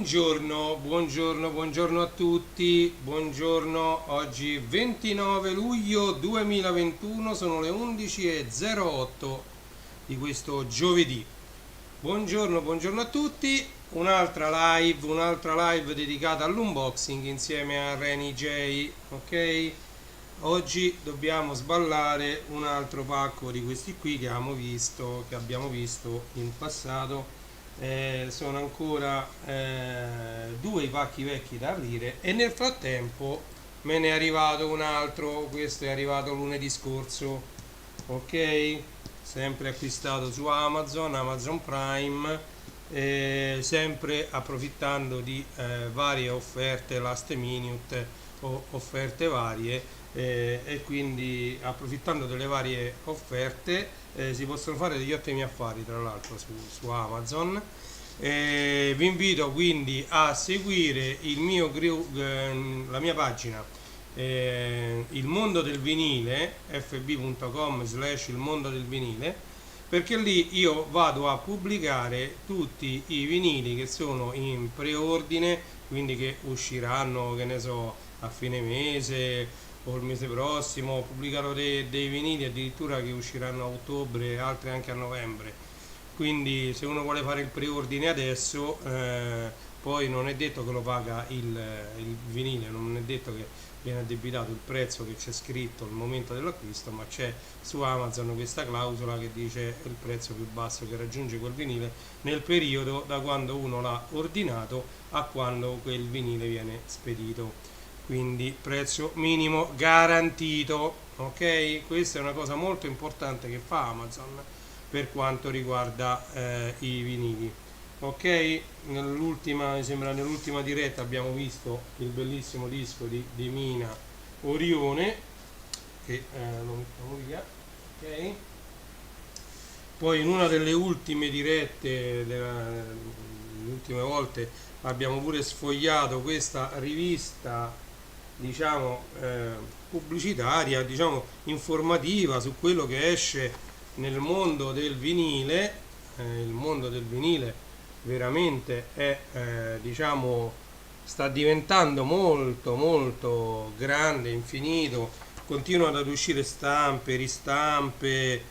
Buongiorno a tutti, buongiorno, oggi 29 luglio 2021, sono le 11:08 di questo giovedì. Buongiorno a tutti, un'altra live dedicata all'unboxing insieme a Reni J, ok? Oggi dobbiamo sballare un altro pacco di questi qui che abbiamo visto in passato. Sono ancora due i pacchi vecchi da aprire e nel frattempo me ne è arrivato un altro. Questo è arrivato lunedì scorso, ok, sempre acquistato su Amazon Prime, sempre approfittando di varie offerte last minute o offerte varie, e quindi approfittando delle varie offerte si possono fare degli ottimi affari tra l'altro su Amazon. Vi invito quindi a seguire la mia pagina, il mondo del vinile, fb.com/, il mondo del vinile, perché lì io vado a pubblicare tutti i vinili che sono in preordine, quindi che usciranno, che ne so, a fine mese o il mese prossimo. Pubblicherò dei vinili addirittura che usciranno a ottobre, altri anche a novembre. Quindi se uno vuole fare il preordine adesso, poi non è detto che lo paga il vinile, non è detto che viene addebitato il prezzo che c'è scritto al momento dell'acquisto, ma c'è su Amazon questa clausola che dice il prezzo più basso che raggiunge quel vinile nel periodo da quando uno l'ha ordinato a quando quel vinile viene spedito. Quindi prezzo minimo garantito, ok? Questa è una cosa molto importante che fa Amazon per quanto riguarda i vinili, ok? Mi sembra nell'ultima diretta abbiamo visto il bellissimo disco di Mina, Orione, che lo mettiamo via, ok? Poi in una delle ultime dirette, le ultime volte, abbiamo pure sfogliato questa rivista, diciamo, pubblicitaria, diciamo, informativa su quello che esce nel mondo del vinile. Il mondo del vinile veramente è, diciamo, sta diventando molto grande, infinito, continuano ad uscire stampe, ristampe.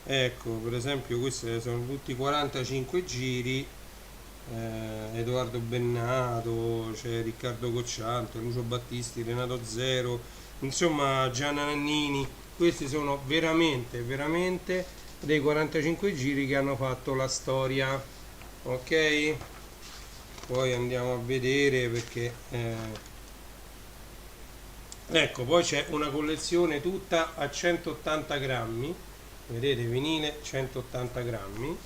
Ecco, per esempio questi sono tutti 45 giri, Edoardo Bennato, c'è Riccardo Cocciante, Lucio Battisti, Renato Zero, insomma Gianna Nannini. Questi sono veramente dei 45 giri che hanno fatto la storia, ok? Poi andiamo a vedere perché ecco, poi c'è una collezione tutta a 180 grammi, vedete, vinile 180 grammi.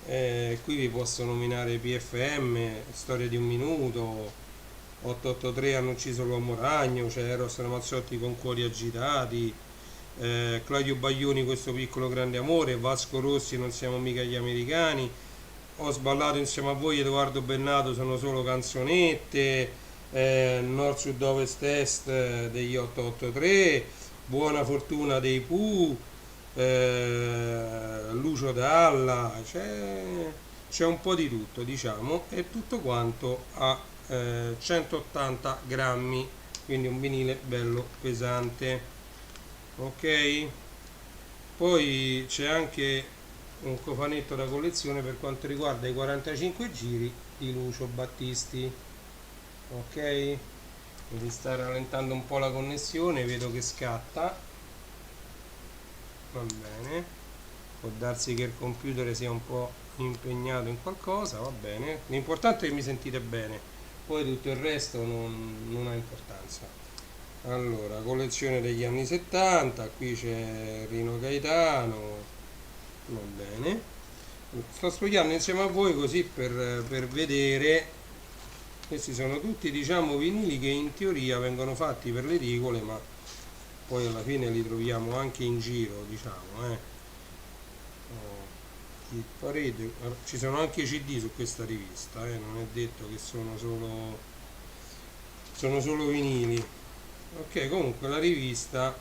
Qui vi posso nominare PFM, Storia di un minuto, 883 hanno ucciso l'uomo ragno, c'è Eros Ramazzotti con Cuori agitati, Claudio Baglioni, Questo piccolo grande amore, Vasco Rossi, Non siamo mica gli americani, Ho sballato insieme a voi, Edoardo Bennato, Sono solo canzonette, Nord Sud Ovest Est degli 883, Buona fortuna dei Pooh, Lucio Dalla, c'è un po' di tutto, diciamo, e tutto quanto a 180 grammi, quindi un vinile bello pesante, ok? Poi c'è anche un cofanetto da collezione per quanto riguarda i 45 giri di Lucio Battisti, ok? Mi sta rallentando un po' la connessione, vedo che scatta, va bene, può darsi che il computer sia un po' impegnato in qualcosa, va bene, l'importante è che mi sentite bene, poi tutto il resto non ha importanza. Allora, collezione degli anni 70, qui c'è Rino Gaetano, va bene, sto studiando insieme a voi così per vedere. Questi sono tutti, diciamo, vinili che in teoria vengono fatti per le edicole, ma poi alla fine li troviamo anche in giro, diciamo, Hit Parade. Ci sono anche CD su questa rivista, non è detto che sono solo vinili. Ok, comunque la rivista,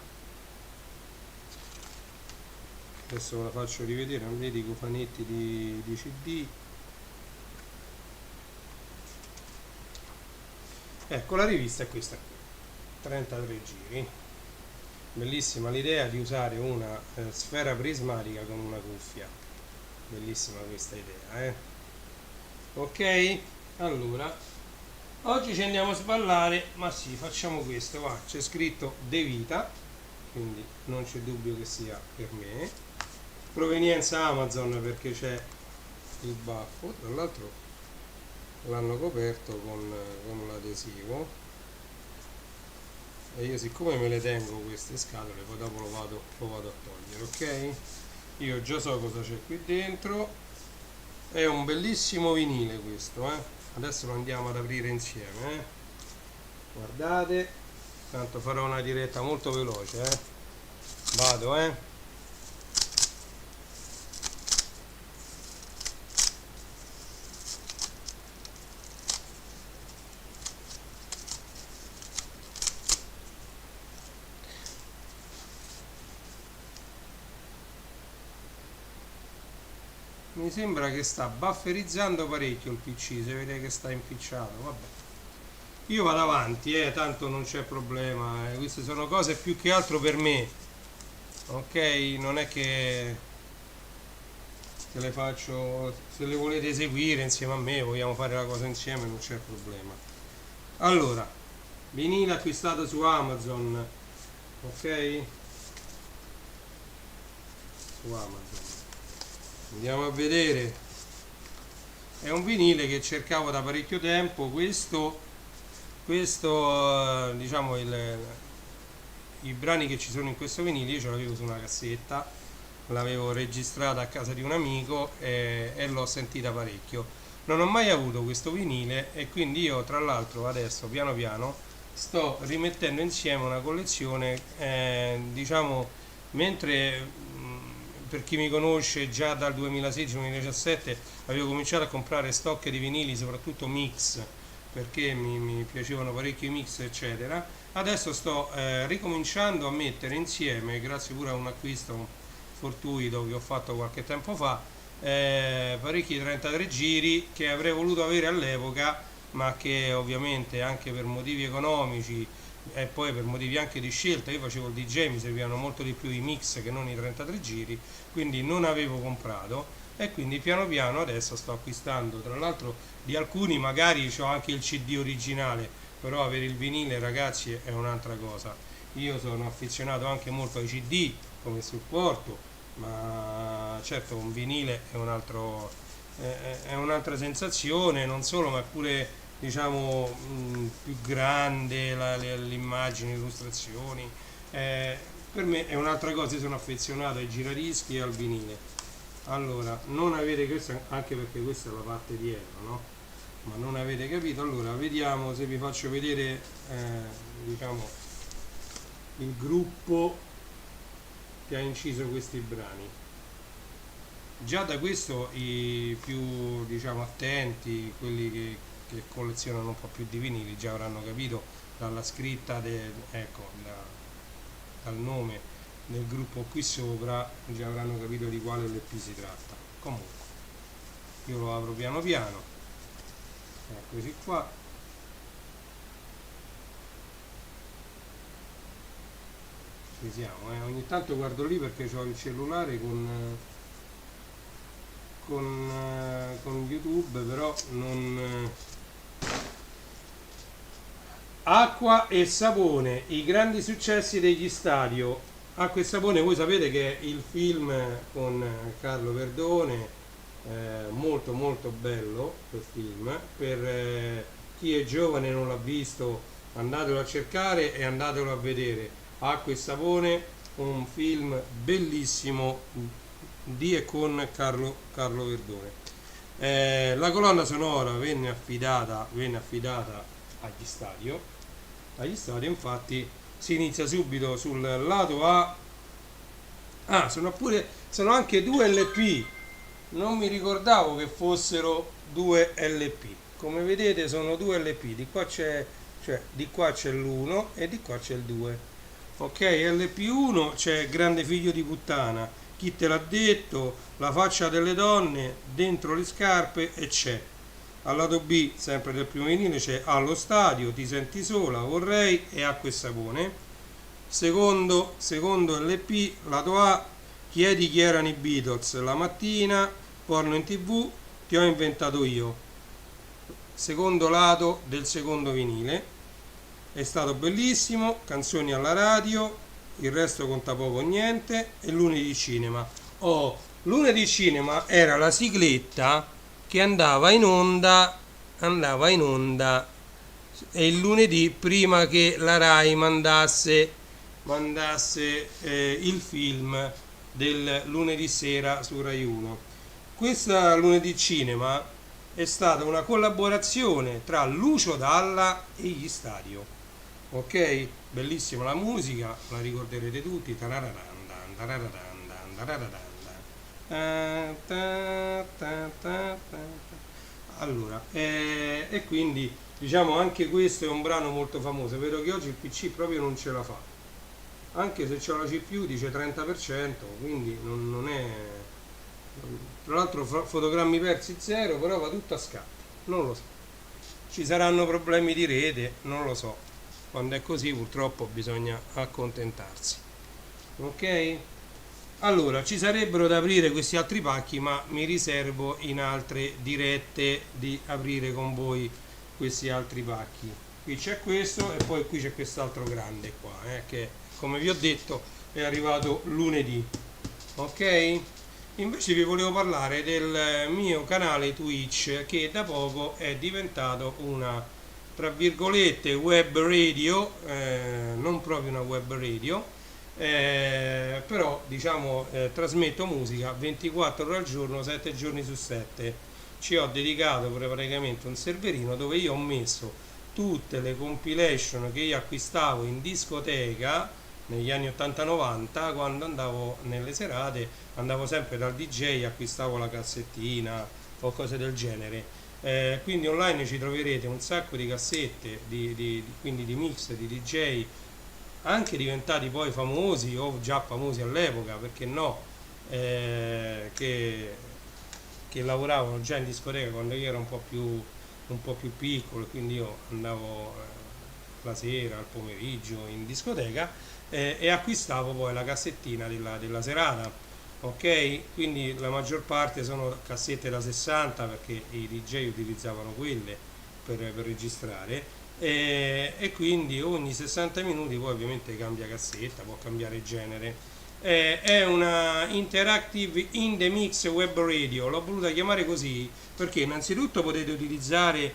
adesso ve la faccio rivedere, non vedi i cofanetti di CD. Ecco, la rivista è questa qui, 33 giri. Bellissima l'idea di usare una sfera prismatica con una cuffia. Bellissima questa idea, ok? Allora, oggi ci andiamo a sballare, ma sì, facciamo questo, va. C'è scritto De Vita, quindi non c'è dubbio che sia per me. Provenienza Amazon perché c'è il baffo, tra l'altro l'hanno coperto con l'adesivo. E io siccome me le tengo queste scatole, poi dopo lo vado a togliere, ok? Io già so cosa c'è qui dentro. È un bellissimo vinile questo, adesso lo andiamo ad aprire insieme, guardate, tanto farò una diretta molto veloce, vado. Mi sembra che sta bufferizzando parecchio il PC, si vede che sta impicciato, vabbè. Io vado avanti, tanto non c'è problema, queste sono cose più che altro per me, ok? Non è che se le faccio, se le volete eseguire insieme a me, vogliamo fare la cosa insieme, non c'è problema. Allora, vinile acquistato su Amazon, ok? Su Amazon. Andiamo a vedere. È un vinile che cercavo da parecchio tempo. Questo diciamo i brani che ci sono in questo vinile io ce l'avevo su una cassetta, l'avevo registrata a casa di un amico e l'ho sentita parecchio. Non ho mai avuto questo vinile e quindi io tra l'altro adesso piano piano sto rimettendo insieme una collezione, diciamo, mentre per chi mi conosce già dal 2016-2017 avevo cominciato a comprare stock di vinili, soprattutto mix, perché mi piacevano parecchio i mix eccetera. Adesso sto ricominciando a mettere insieme, grazie pure a un acquisto fortuito che ho fatto qualche tempo fa, parecchi 33 giri che avrei voluto avere all'epoca, ma che ovviamente anche per motivi economici e poi per motivi anche di scelta, io facevo il DJ, mi servivano molto di più i mix che non i 33 giri, quindi non avevo comprato e quindi piano piano adesso sto acquistando. Tra l'altro di alcuni magari ho anche il CD originale, però avere il vinile, ragazzi, è un'altra cosa. Io sono affezionato anche molto ai CD come supporto, ma certo un vinile è è un'altra sensazione, non solo, ma pure diciamo più grande le immagini, le illustrazioni. Per me è un'altra cosa, io sono affezionato ai giradischi e al vinile. Allora, non avete questo, anche perché questa è la parte dietro, no? Ma non avete capito. Allora, vediamo se vi faccio vedere diciamo il gruppo che ha inciso questi brani. Già da questo i più diciamo attenti, quelli che collezionano un po' più di vinili, già avranno capito dalla scritta ecco, dal nome del gruppo qui sopra, già avranno capito di quale LP si tratta. Comunque io lo apro piano piano, eccoci qua. Ci siamo, ogni tanto guardo lì perché ho il cellulare con YouTube, però non. Acqua e sapone, i grandi successi degli stadio. Acqua e sapone, voi sapete che è il film con Carlo Verdone, molto molto bello quel film, per chi è giovane e non l'ha visto andatelo a cercare e andatelo a vedere. Acqua e sapone, un film bellissimo di e con Carlo Verdone. La colonna sonora venne affidata agli stadio, infatti si inizia subito sul lato A. Sono anche due LP, non mi ricordavo che fossero due LP. Come vedete sono due LP, di qua c'è l'1 e di qua c'è il 2. Ok, LP1 c'è Grande figlio di puttana, chi te l'ha detto, La faccia delle donne, Dentro le scarpe e c'è. Al lato B, sempre del primo vinile, c'è Allo stadio, Ti senti sola, Vorrei e Acqua e sapone. Secondo LP, lato A, Chiedi chi erano i Beatles la mattina, Porno in TV, Ti ho inventato io. Secondo lato del secondo vinile. È stato bellissimo, canzoni alla radio, il resto conta poco o niente, e Lunedì Cinema. Oh, Lunedì Cinema era la sigletta che andava in onda e il lunedì prima che la Rai mandasse il film del lunedì sera su Rai 1. Questa Lunedì Cinema è stata una collaborazione tra Lucio Dalla e gli Stadio. Ok? Bellissima la musica, la ricorderete tutti. Allora, e quindi diciamo anche questo è un brano molto famoso. Vedo che oggi il PC proprio non ce la fa, anche se c'ho la CPU dice 30%, quindi non è. Tra l'altro fotogrammi persi 0, però va tutto a scatti, non lo so. Ci saranno problemi di rete, non lo so. Quando è così purtroppo bisogna accontentarsi. Ok? Allora, ci sarebbero da aprire questi altri pacchi, ma mi riservo in altre dirette di aprire con voi questi altri pacchi. Qui c'è questo e poi qui c'è quest'altro grande qua, che come vi ho detto è arrivato lunedì. Ok? Invece vi volevo parlare del mio canale Twitch, che da poco è diventato una, tra virgolette, web radio, non proprio una web radio, però diciamo trasmetto musica 24 ore al giorno, 7 giorni su 7. Ci ho dedicato praticamente un serverino dove io ho messo tutte le compilation che io acquistavo in discoteca negli anni 80-90, quando andavo nelle serate, andavo sempre dal DJ, acquistavo la cassettina o cose del genere. Quindi online ci troverete un sacco di cassette, quindi di mix, di DJ, anche diventati poi famosi o già famosi all'epoca, perché no, che lavoravano già in discoteca quando io ero un po' più piccolo, quindi io andavo la sera, al pomeriggio in discoteca, e acquistavo poi la cassettina della serata. Ok, quindi la maggior parte sono cassette da 60 perché i DJ utilizzavano quelle per registrare, e quindi ogni 60 minuti poi ovviamente cambia cassetta, può cambiare genere. È una Interactive in the Mix Web Radio, l'ho voluta chiamare così perché innanzitutto potete utilizzare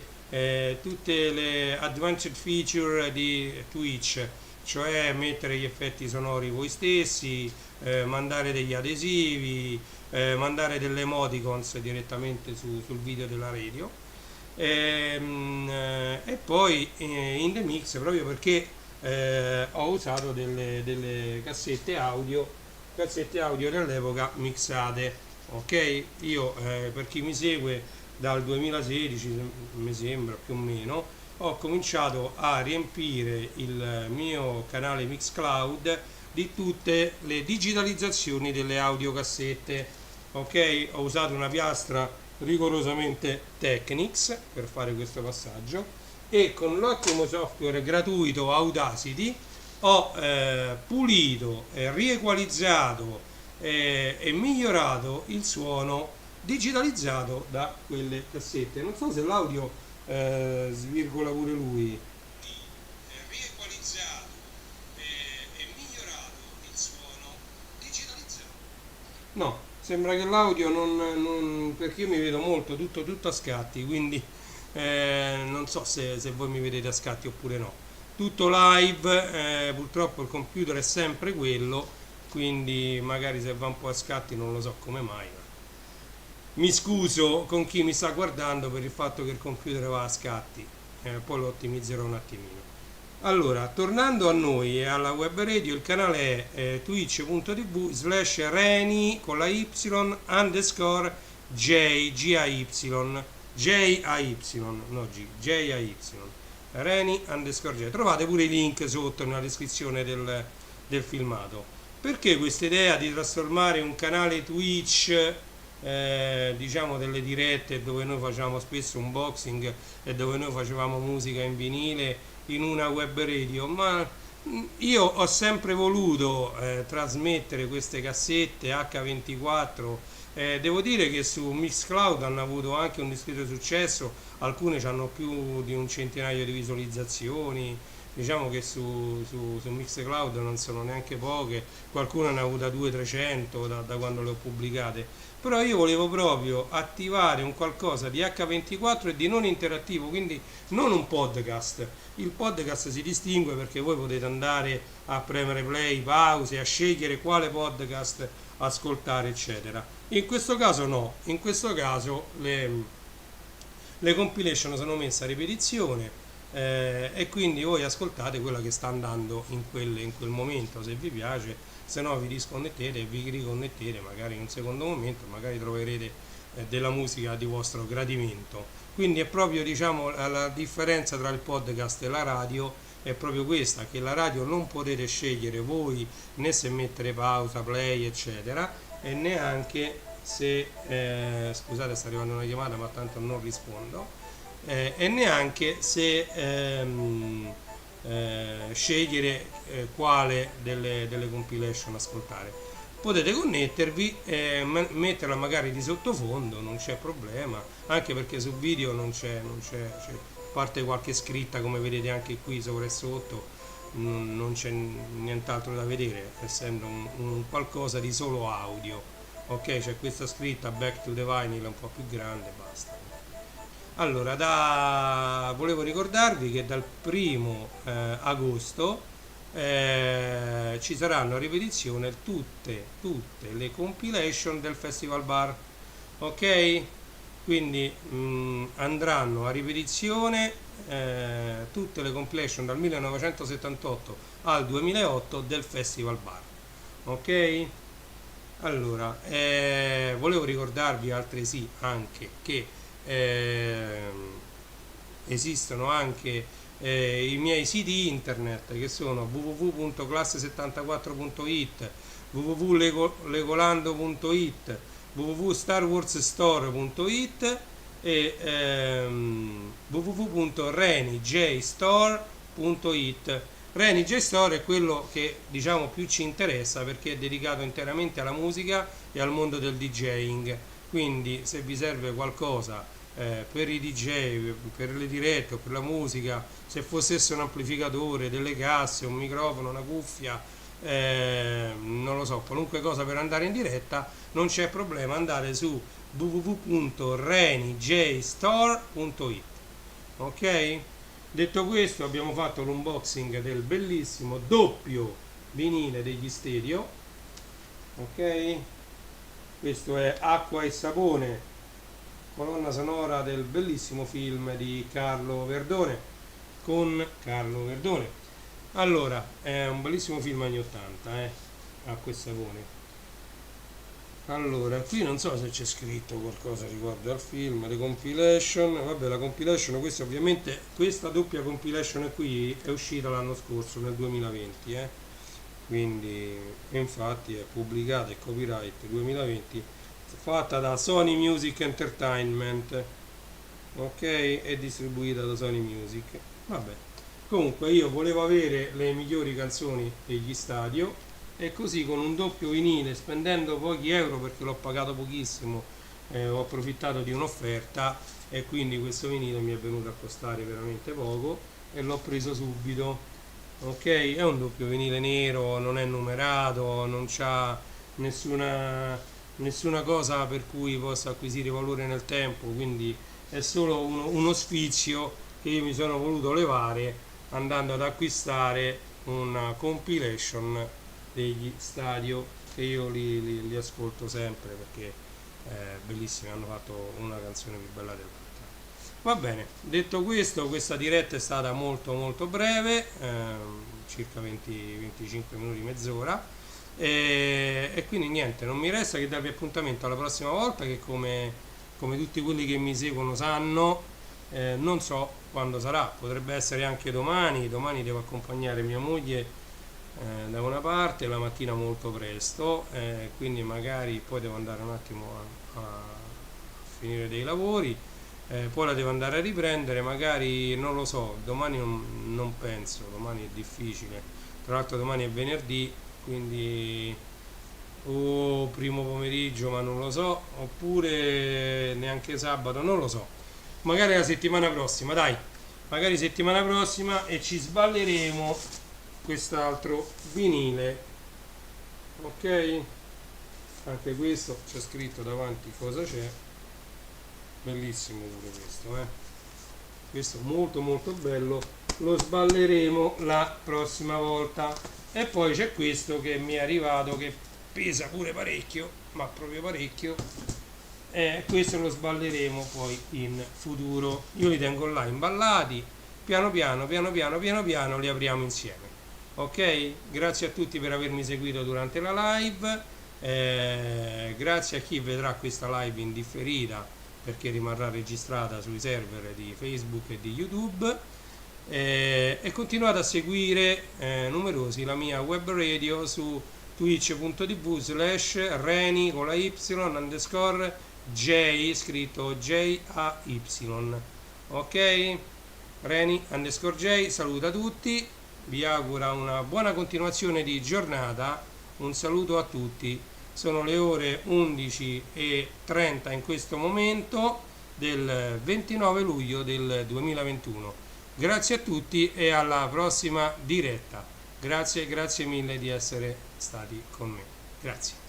tutte le advanced feature di Twitch, cioè mettere gli effetti sonori voi stessi, mandare degli adesivi, mandare delle emoticons direttamente sul video della radio, e poi in the mix proprio perché ho usato delle cassette audio dell'epoca mixate. Ok, io per chi mi segue dal 2016 mi sembra più o meno ho cominciato a riempire il mio canale Mixcloud di tutte le digitalizzazioni delle audiocassette. Ok, ho usato una piastra rigorosamente Technics per fare questo passaggio e con l'ottimo software gratuito Audacity ho pulito, riequalizzato e migliorato il suono digitalizzato da quelle cassette. Non so se l'audio svirgola pure lui. Riequalizzato e migliorato il suono digitalizzato. No, sembra che l'audio non perché io mi vedo molto tutto a scatti, quindi non so se voi mi vedete a scatti oppure no. Tutto live, purtroppo il computer è sempre quello, quindi magari se va un po' a scatti non lo so come mai. Mi scuso con chi mi sta guardando per il fatto che il computer va a scatti, poi lo ottimizzerò un attimino. Allora, tornando a noi e alla web radio, il canale è twitch.tv/reni con la y underscore JAY, no G, JAY, Reni underscore J. Trovate pure i link sotto nella descrizione del filmato. Perché questa idea di trasformare un canale Twitch diciamo delle dirette dove noi facevamo spesso unboxing e dove noi facevamo musica in vinile in una web radio, ma io ho sempre voluto trasmettere queste cassette H24. Devo dire che su Mixcloud hanno avuto anche un discreto successo, alcune hanno più di un centinaio di visualizzazioni, diciamo che su Mixcloud non sono neanche poche, qualcuna ne ha avuta 200-300 da quando le ho pubblicate, però io volevo proprio attivare un qualcosa di H24 e di non interattivo, quindi non un podcast. Il podcast si distingue perché voi potete andare a premere play, pause, a scegliere quale podcast ascoltare, eccetera. In questo caso no, in questo caso le compilation sono messe a ripetizione, e quindi voi ascoltate quella che sta andando in quel momento, se vi piace, se no vi disconnettete e vi riconnettete magari in un secondo momento, magari troverete della musica di vostro gradimento. Quindi è proprio, diciamo, la differenza tra il podcast e la radio è proprio questa, che la radio non potete scegliere voi né se mettere pausa, play, eccetera, e neanche se scusate, sta arrivando una chiamata ma tanto non rispondo, e neanche se scegliere quale delle compilation ascoltare. Potete connettervi e metterla magari di sottofondo, non c'è problema, anche perché sul video c'è, a parte qualche scritta come vedete anche qui sopra e sotto, non c'è nient'altro da vedere, essendo un qualcosa di solo audio. Ok, c'è questa scritta Back to the Vinyl un po' più grande, basta. Allora, volevo ricordarvi che dal 1° agosto ci saranno a ripetizione tutte le compilation del Festival Bar, ok? Quindi andranno a ripetizione tutte le compilation dal 1978 al 2008 del Festival Bar, ok? Allora, volevo ricordarvi altresì anche che esistono anche i miei siti internet, che sono www.classe74.it, www.legolando.it, www.starwarsstore.it e www.renijstore.it. Reni J-Store è quello che, diciamo, più ci interessa perché è dedicato interamente alla musica e al mondo del DJing, quindi se vi serve qualcosa per i DJ, per le dirette o per la musica, se fosse un amplificatore, delle casse, un microfono, una cuffia, non lo so, qualunque cosa per andare in diretta, non c'è problema, andate su www.renijstore.it. ok? Detto questo, abbiamo fatto l'unboxing del bellissimo doppio vinile degli Stereo, ok? Questo è Acqua e Sapone, colonna sonora del bellissimo film di Carlo Verdone, con Carlo Verdone. Allora, è un bellissimo film anni 80, Acqua e Sapone. Allora, qui non so se c'è scritto qualcosa riguardo al film, le compilation, vabbè, la compilation, questa ovviamente, questa doppia compilation qui è uscita l'anno scorso, nel 2020, quindi infatti è pubblicata, è copyright 2020, fatta da Sony Music Entertainment, ok, è distribuita da Sony Music, vabbè. Comunque io volevo avere le migliori canzoni degli Stadio, e così con un doppio vinile, spendendo pochi euro perché l'ho pagato pochissimo, ho approfittato di un'offerta e quindi questo vinile mi è venuto a costare veramente poco e l'ho preso subito, ok? È un doppio vinile nero, non è numerato, non c'ha nessuna cosa per cui possa acquisire valore nel tempo, quindi è solo uno sfizio che io mi sono voluto levare andando ad acquistare una compilation degli Stadio, che io li ascolto sempre perché bellissimi, hanno fatto una canzone più bella dell'altra. Va bene, detto questo, questa diretta è stata molto molto breve, circa 20-25 minuti, mezz'ora, e quindi niente, non mi resta che darvi appuntamento alla prossima volta, che come tutti quelli che mi seguono sanno, non so quando sarà, potrebbe essere anche domani devo accompagnare mia moglie da una parte, la mattina molto presto, quindi magari poi devo andare un attimo a finire dei lavori, poi la devo andare a riprendere, magari non lo so, domani non penso, domani è difficile, tra l'altro domani è venerdì, quindi o primo pomeriggio, ma non lo so, oppure neanche sabato, non lo so, magari la settimana prossima, dai, magari settimana prossima, e ci sballeremo quest'altro vinile, ok? Anche questo c'è scritto davanti cosa c'è, bellissimo pure questo, questo molto molto bello, lo sballeremo la prossima volta. E poi c'è questo che mi è arrivato, che pesa pure parecchio, ma proprio parecchio, e questo lo sballeremo poi in futuro. Io li tengo là imballati, piano piano li apriamo insieme. Ok, grazie a tutti per avermi seguito durante la live, grazie a chi vedrà questa live in differita, perché rimarrà registrata sui server di Facebook e di YouTube, e continuate a seguire numerosi la mia web radio su twitch.tv/Reni con la Y _ J, scritto JAY, ok? Reni _ J saluta tutti, vi augura una buona continuazione di giornata, un saluto a tutti. Sono le ore 11:30 in questo momento del 29 luglio del 2021. Grazie a tutti e alla prossima diretta. Grazie mille di essere stati con me. Grazie.